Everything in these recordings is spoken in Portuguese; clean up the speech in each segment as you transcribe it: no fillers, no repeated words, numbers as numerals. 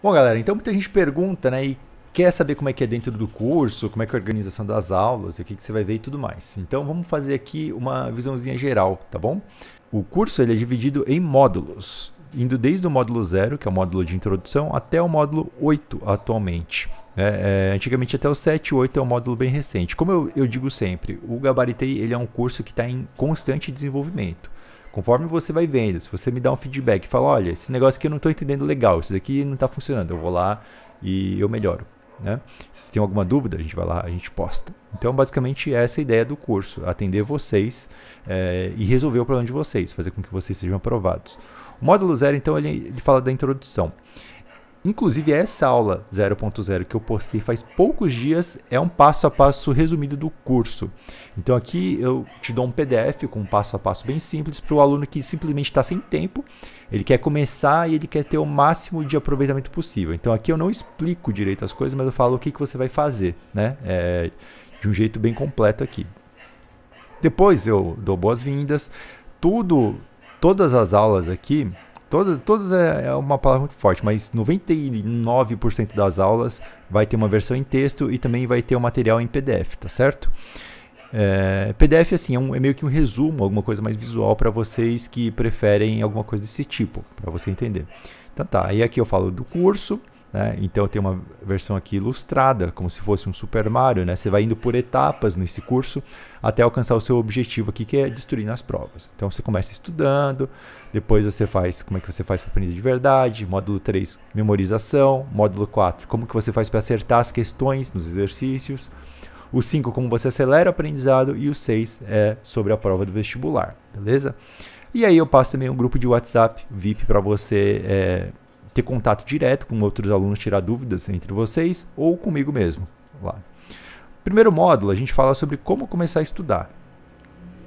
Bom, galera, então muita gente pergunta, né, e quer saber como é que é dentro do curso, como é que é a organização das aulas, o que que você vai ver e tudo mais. Então vamos fazer aqui uma visãozinha geral, tá bom? O curso ele é dividido em módulos, indo desde o módulo 0, que é o módulo de introdução, até o módulo 8 atualmente. Antigamente até o 7 e 8 é um módulo bem recente. Como eu digo sempre, o Gabaritei ele é um curso que está em constante desenvolvimento. Conforme você vai vendo, se você me dá um feedback e fala, olha, esse negócio aqui eu não estou entendendo legal, isso daqui não está funcionando, eu vou lá e eu melhoro. Né? Se você tem alguma dúvida, a gente vai lá, a gente posta. Então, basicamente, essa é a ideia do curso, atender vocês e resolver o problema de vocês, fazer com que vocês sejam aprovados. O módulo 0, então, ele fala da introdução. Inclusive, essa aula 0.0 que eu postei faz poucos dias é um passo a passo resumido do curso. Então aqui eu te dou um PDF com um passo a passo bem simples para o aluno que simplesmente está sem tempo, ele quer começar e ele quer ter o máximo de aproveitamento possível. Então aqui eu não explico direito as coisas, mas eu falo o que você vai fazer, né? De um jeito bem completo aqui. Depois eu dou boas-vindas, todas as aulas aqui. Todas é uma palavra muito forte, mas 99% das aulas vai ter uma versão em texto e também vai ter o material em PDF, tá certo? PDF assim, é meio que um resumo, alguma coisa mais visual para vocês que preferem alguma coisa desse tipo, para você entender. Então tá, aí aqui eu falo do curso, né? Então tem uma versão aqui ilustrada, como se fosse um Super Mario, né? Você vai indo por etapas nesse curso até alcançar o seu objetivo aqui, que é destruir nas provas. Então você começa estudando, depois você faz como é que você faz para aprender de verdade, módulo 3, memorização, módulo 4, como que você faz para acertar as questões nos exercícios, o 5, como você acelera o aprendizado, e o 6 é sobre a prova do vestibular, beleza? E aí eu passo também um grupo de WhatsApp VIP para você ter contato direto com outros alunos, tirar dúvidas entre vocês ou comigo mesmo. Lá. Primeiro módulo, a gente fala sobre como começar a estudar.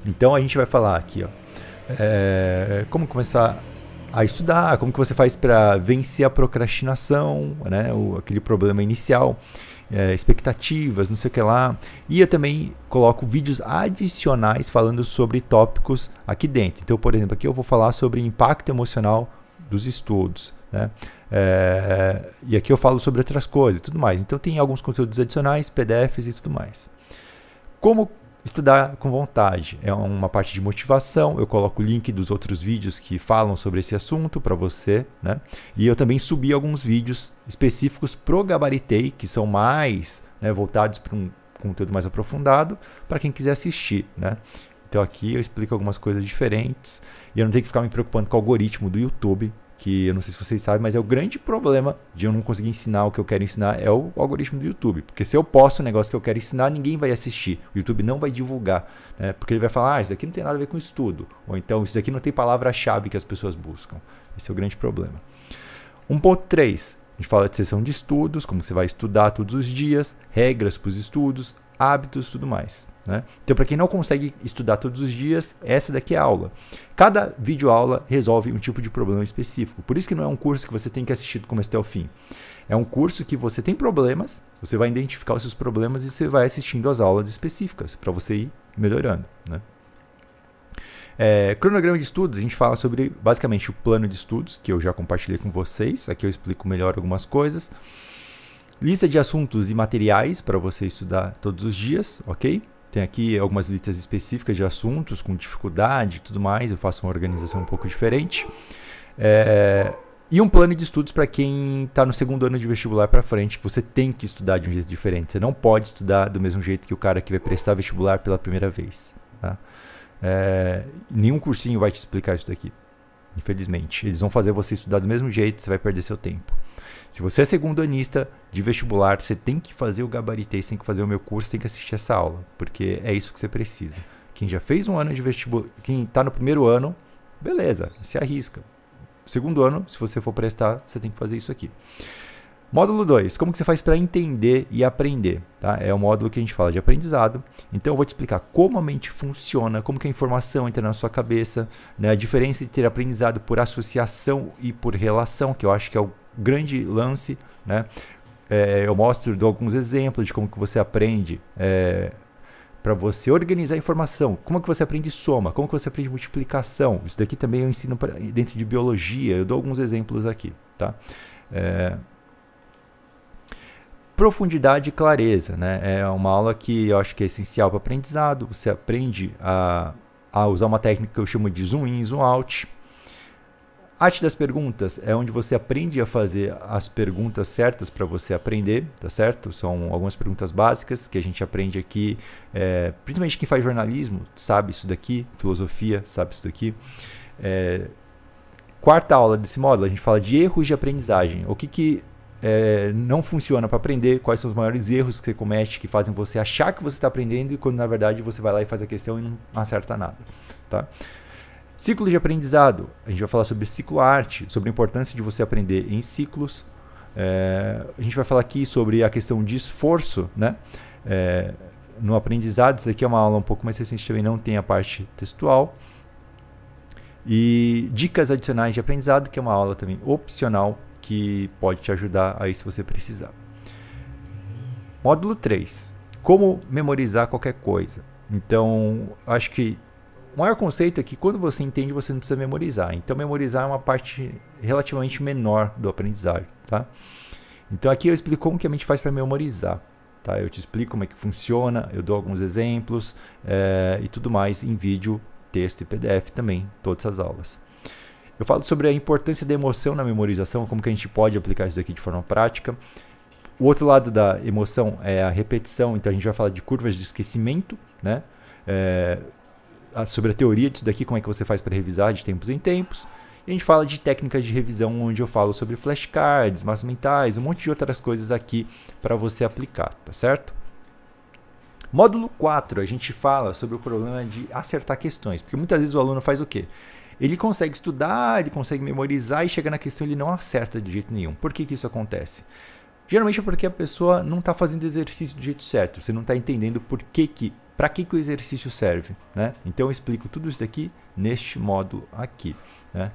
Então a gente vai falar aqui, ó, como começar a estudar, como que você faz para vencer a procrastinação, né, aquele problema inicial, expectativas, não sei o que lá. E eu também coloco vídeos adicionais falando sobre tópicos aqui dentro. Então, por exemplo, aqui eu vou falar sobre impacto emocional dos estudos. Né? E aqui eu falo sobre outras coisas e tudo mais. Então tem alguns conteúdos adicionais, PDFs e tudo mais. Como estudar com vontade? É uma parte de motivação. Eu coloco o link dos outros vídeos que falam sobre esse assunto para você. Né? E eu também subi alguns vídeos específicos pro Gabaritei, que são mais voltados para um conteúdo mais aprofundado, para quem quiser assistir. Né? Então aqui eu explico algumas coisas diferentes e eu não tenho que ficar me preocupando com o algoritmo do YouTube, que eu não sei se vocês sabem, mas é o grande problema de eu não conseguir ensinar o que eu quero ensinar, é o algoritmo do YouTube. Porque se eu posto um negócio que eu quero ensinar, ninguém vai assistir. O YouTube não vai divulgar, né? Porque ele vai falar, isso daqui não tem nada a ver com estudo. Ou então, isso daqui não tem palavra-chave que as pessoas buscam. Esse é o grande problema. 1.3, a gente fala de sessão de estudos, como você vai estudar todos os dias, regras para os estudos, hábitos e tudo mais. Né? Então, para quem não consegue estudar todos os dias, essa daqui é a aula. Cada videoaula resolve um tipo de problema específico. Por isso que não é um curso que você tem que assistir do começo até o fim. É um curso que você tem problemas, você vai identificar os seus problemas e você vai assistindo as aulas específicas para você ir melhorando. Né? Cronograma de estudos, a gente fala sobre basicamente o plano de estudos, que eu já compartilhei com vocês. Aqui eu explico melhor algumas coisas. Lista de assuntos e materiais para você estudar todos os dias, ok? Tem aqui algumas listas específicas de assuntos com dificuldade e tudo mais. Eu faço uma organização um pouco diferente. E um plano de estudos para quem está no segundo ano de vestibular para frente. Você tem que estudar de um jeito diferente. Você não pode estudar do mesmo jeito que o cara que vai prestar vestibular pela primeira vez. Tá? Nenhum cursinho vai te explicar isso daqui. Infelizmente. Eles vão fazer você estudar do mesmo jeito, você vai perder seu tempo. Se você é segundo-anista de vestibular, você tem que fazer o Gabaritei, você tem que fazer o meu curso, tem que assistir essa aula, porque é isso que você precisa. Quem já fez um ano de vestibular, quem está no primeiro ano, beleza, se arrisca. Segundo ano, se você for prestar, você tem que fazer isso aqui. Módulo 2, como que você faz para entender e aprender? Tá? É o módulo que a gente fala de aprendizado. Então eu vou te explicar como a mente funciona, como que a informação entra na sua cabeça, né? A diferença entre ter aprendizado por associação e por relação, que eu acho que é o grande lance. Né? Eu dou alguns exemplos de como que você aprende para você organizar a informação. Como que você aprende soma, como que você aprende multiplicação. Isso daqui também eu ensino dentro de biologia, eu dou alguns exemplos aqui. Tá? Profundidade e clareza, né? É uma aula que eu acho que é essencial para o aprendizado. Você aprende a usar uma técnica que eu chamo de zoom in, zoom out. Arte das perguntas é onde você aprende a fazer as perguntas certas para você aprender, tá certo? São algumas perguntas básicas que a gente aprende aqui, principalmente quem faz jornalismo sabe isso daqui, filosofia sabe isso daqui. Quarta aula desse módulo, a gente fala de erros de aprendizagem. O que não funciona para aprender, quais são os maiores erros que você comete, que fazem você achar que você está aprendendo e quando na verdade você vai lá e faz a questão e não acerta nada, tá? Ciclo de aprendizado, a gente vai falar sobre ciclo arte, sobre a importância de você aprender em ciclos. A gente vai falar aqui sobre a questão de esforço, né? No aprendizado. Isso aqui é uma aula um pouco mais recente, também não tem a parte textual. E dicas adicionais de aprendizado, que é uma aula também opcional, que pode te ajudar aí se você precisar. Módulo 3, como memorizar qualquer coisa. Então, acho que o maior conceito é que quando você entende, você não precisa memorizar. Então, memorizar é uma parte relativamente menor do aprendizagem, tá? Então, aqui eu explico como que a mente faz para memorizar, tá? Eu te explico como é que funciona, eu dou alguns exemplos e tudo mais em vídeo, texto e PDF também, todas as aulas. Eu falo sobre a importância da emoção na memorização, como que a gente pode aplicar isso aqui de forma prática. O outro lado da emoção é a repetição, então a gente vai falar de curvas de esquecimento, né? Sobre a teoria disso daqui, como é que você faz para revisar de tempos em tempos. E a gente fala de técnicas de revisão, onde eu falo sobre flashcards, mapas mentais, um monte de outras coisas aqui para você aplicar, tá certo? Módulo 4, a gente fala sobre o problema de acertar questões, porque muitas vezes o aluno faz o quê? Ele consegue estudar, ele consegue memorizar e chega na questão ele não acerta de jeito nenhum. Por que isso acontece? Geralmente é porque a pessoa não está fazendo exercício do jeito certo, você não está entendendo para que o exercício serve, né? Então eu explico tudo isso daqui neste módulo aqui, né?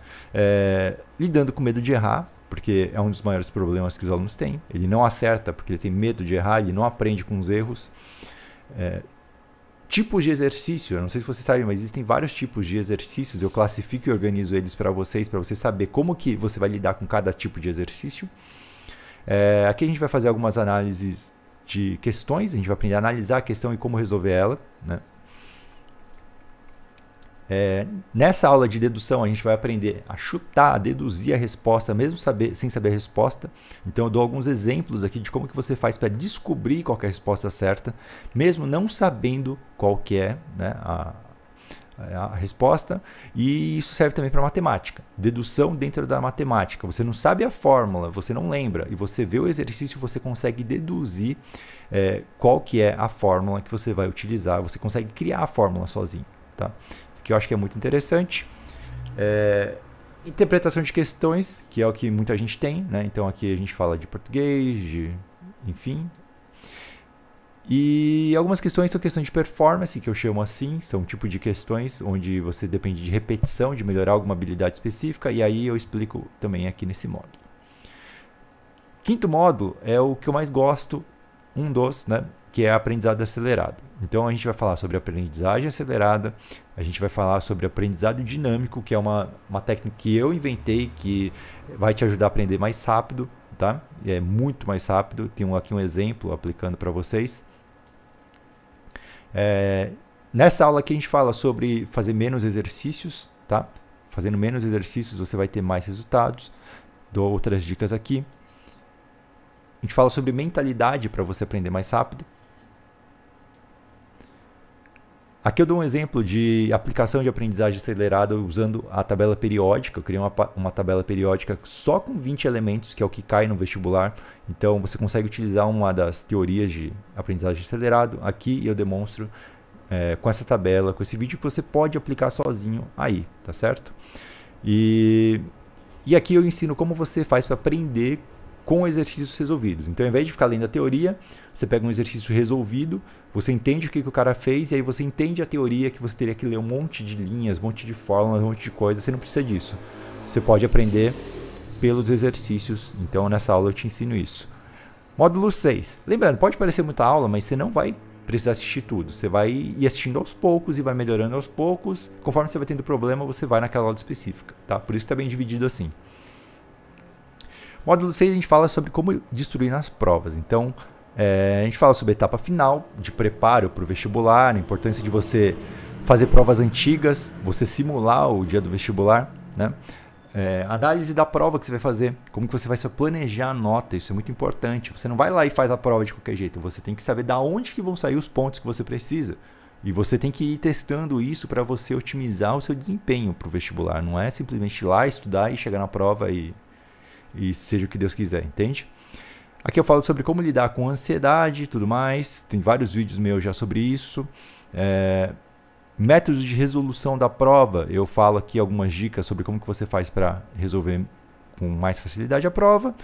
Lidando com medo de errar, porque é um dos maiores problemas que os alunos têm. Ele não acerta porque ele tem medo de errar, ele não aprende com os erros. Tipos de exercício, eu não sei se vocês sabem, mas existem vários tipos de exercícios. Eu classifico e organizo eles para vocês saber como que você vai lidar com cada tipo de exercício. Aqui a gente vai fazer algumas análises de questões, a gente vai aprender a analisar a questão e como resolver ela, né? Nessa aula de dedução a gente vai aprender a chutar, a deduzir a resposta, mesmo sem saber a resposta. Então eu dou alguns exemplos aqui de como que você faz para descobrir qual que é a resposta certa, mesmo não sabendo qual que é, né, a resposta. E isso serve também para matemática. Dedução dentro da matemática. Você não sabe a fórmula, você não lembra, e você vê o exercício, você consegue deduzir qual que é a fórmula que você vai utilizar. Você consegue criar a fórmula sozinho, tá? Que eu acho que é muito interessante. Interpretação de questões, que é o que muita gente tem, né? Então aqui a gente fala de português, enfim. E algumas questões são questões de performance, que eu chamo assim, são um tipo de questões onde você depende de repetição, de melhorar alguma habilidade específica, e aí eu explico também aqui nesse módulo. Quinto módulo é o que eu mais gosto, um dos, né? Que é aprendizado acelerado. Então a gente vai falar sobre aprendizagem acelerada, a gente vai falar sobre aprendizado dinâmico, que é uma técnica que eu inventei, que vai te ajudar a aprender mais rápido, tá? É muito mais rápido. Tenho aqui um exemplo aplicando para vocês. Nessa aula aqui a gente fala sobre fazer menos exercícios, tá? Fazendo menos exercícios você vai ter mais resultados. Dou outras dicas aqui. A gente fala sobre mentalidade para você aprender mais rápido. Aqui eu dou um exemplo de aplicação de aprendizagem acelerada usando a tabela periódica. Eu criei uma tabela periódica só com 20 elementos, que é o que cai no vestibular. Então você consegue utilizar uma das teorias de aprendizagem acelerada. Aqui eu demonstro com essa tabela, com esse vídeo, que você pode aplicar sozinho aí, tá certo? E aqui eu ensino como você faz para aprender com exercícios resolvidos. Então, ao invés de ficar lendo a teoria, você pega um exercício resolvido, você entende o que o cara fez, e aí você entende a teoria, que você teria que ler um monte de linhas, um monte de fórmulas, um monte de coisa. Você não precisa disso. Você pode aprender pelos exercícios. Então, nessa aula eu te ensino isso. Módulo 6. Lembrando, pode parecer muita aula, mas você não vai precisar assistir tudo. Você vai ir assistindo aos poucos e vai melhorando aos poucos. Conforme você vai tendo problema, você vai naquela aula específica, tá? Por isso está bem dividido assim. Módulo 6 a gente fala sobre como destruir nas provas. Então, a gente fala sobre a etapa final de preparo para o vestibular, a importância de você fazer provas antigas, você simular o dia do vestibular, né? Análise da prova que você vai fazer, como que você vai se planejar a nota, isso é muito importante. Você não vai lá e faz a prova de qualquer jeito, você tem que saber da onde que vão sair os pontos que você precisa. E você tem que ir testando isso para você otimizar o seu desempenho para o vestibular. Não é simplesmente ir lá, estudar e chegar na prova e seja o que Deus quiser, entende? Aqui eu falo sobre como lidar com ansiedade e tudo mais. Tem vários vídeos meus já sobre isso. Métodos de resolução da prova. Eu falo aqui algumas dicas sobre como que você faz para resolver com mais facilidade a prova.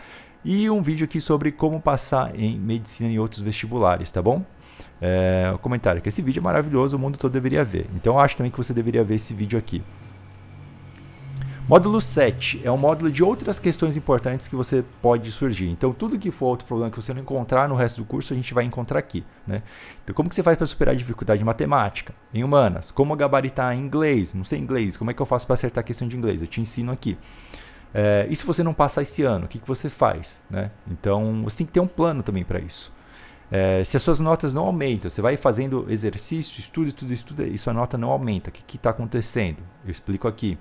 E um vídeo aqui sobre como passar em medicina e outros vestibulares, tá bom? Comentário que esse vídeo é maravilhoso, o mundo todo deveria ver. Então eu acho também que você deveria ver esse vídeo aqui. Módulo 7 é um módulo de outras questões importantes que você pode surgir. Então, tudo que for outro problema que você não encontrar no resto do curso, a gente vai encontrar aqui, né? Então, como que você faz para superar a dificuldade em matemática, em humanas? Como gabaritar em inglês? Não sei inglês. Como é que eu faço para acertar a questão de inglês? Eu te ensino aqui. E se você não passar esse ano, o que você faz, né? Então, você tem que ter um plano também para isso. Se as suas notas não aumentam, você vai fazendo exercício, estuda, e sua nota não aumenta. O que está acontecendo? Eu explico aqui.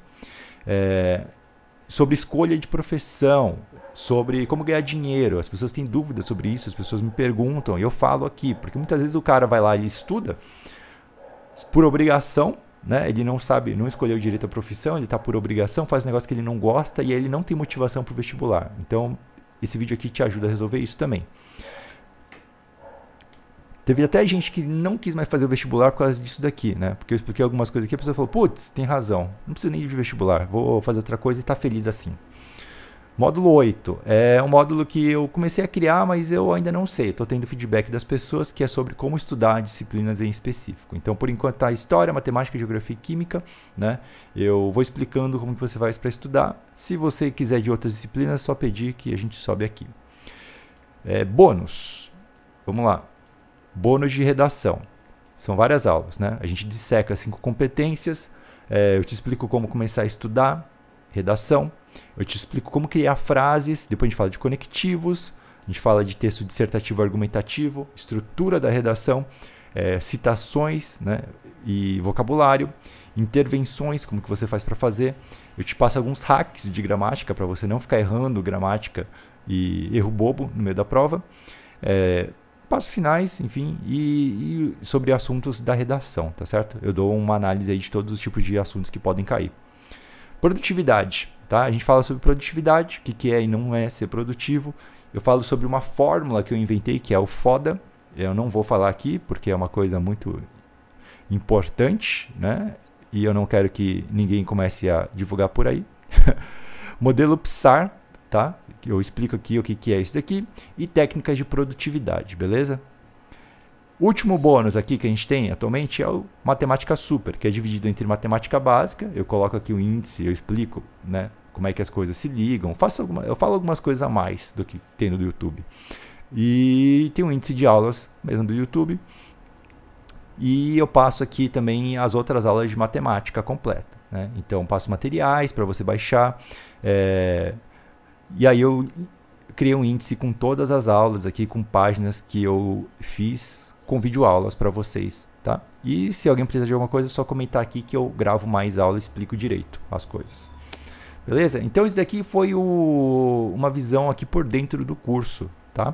Sobre escolha de profissão, sobre como ganhar dinheiro. As pessoas têm dúvidas sobre isso, as pessoas me perguntam e eu falo aqui, porque muitas vezes o cara vai lá e estuda por obrigação, né? Ele não sabe, não escolheu direito a profissão, ele está por obrigação, faz um negócio que ele não gosta e aí ele não tem motivação para o vestibular. Então esse vídeo aqui te ajuda a resolver isso também. Teve até gente que não quis mais fazer o vestibular por causa disso daqui, né? Porque eu expliquei algumas coisas aqui, a pessoa falou, putz, tem razão, não preciso nem de vestibular, vou fazer outra coisa e tá feliz assim. Módulo 8 é um módulo que eu comecei a criar, mas eu ainda não sei, estou tendo feedback das pessoas, que é sobre como estudar disciplinas em específico. Então, por enquanto, tá História, Matemática, Geografia e Química, né? Eu vou explicando como que você faz para estudar. Se você quiser de outras disciplinas, é só pedir que a gente sobe aqui. Bônus, vamos lá. Bônus de redação. São várias aulas, né? A gente disseca 5 competências. Eu te explico como começar a estudar redação. Eu te explico como criar frases. Depois a gente fala de conectivos. A gente fala de texto dissertativo argumentativo, estrutura da redação, citações, né? E vocabulário, intervenções, como que você faz para fazer. Eu te passo alguns hacks de gramática para você não ficar errando gramática e erro bobo no meio da prova. Passos finais, enfim, e sobre assuntos da redação, tá certo? Eu dou uma análise aí de todos os tipos de assuntos que podem cair. Produtividade, tá? A gente fala sobre produtividade, o que é e não é ser produtivo. Eu falo sobre uma fórmula que eu inventei, que é o FODA. Eu não vou falar aqui, porque é uma coisa muito importante, né? E eu não quero que ninguém comece a divulgar por aí. Modelo PSAR, tá? Eu explico aqui o que é isso daqui. E técnicas de produtividade, beleza? O último bônus aqui que a gente tem atualmente é o Matemática Super, que é dividido entre matemática básica. Eu coloco aqui o índice, eu explico, né, como é que as coisas se ligam. Eu falo algumas coisas a mais do que tem no YouTube. E tem um índice de aulas mesmo do YouTube. E eu passo aqui também as outras aulas de matemática completa, né? Então, passo materiais para você baixar. E aí eu criei um índice com todas as aulas aqui, com páginas que eu fiz com videoaulas para vocês, tá? E se alguém precisar de alguma coisa, é só comentar aqui que eu gravo mais aula e explico direito as coisas. Beleza? Então, isso daqui foi uma visão aqui por dentro do curso, tá?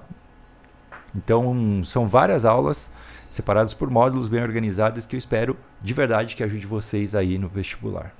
Então, são várias aulas separadas por módulos bem organizadas que eu espero de verdade que ajude vocês aí no vestibular.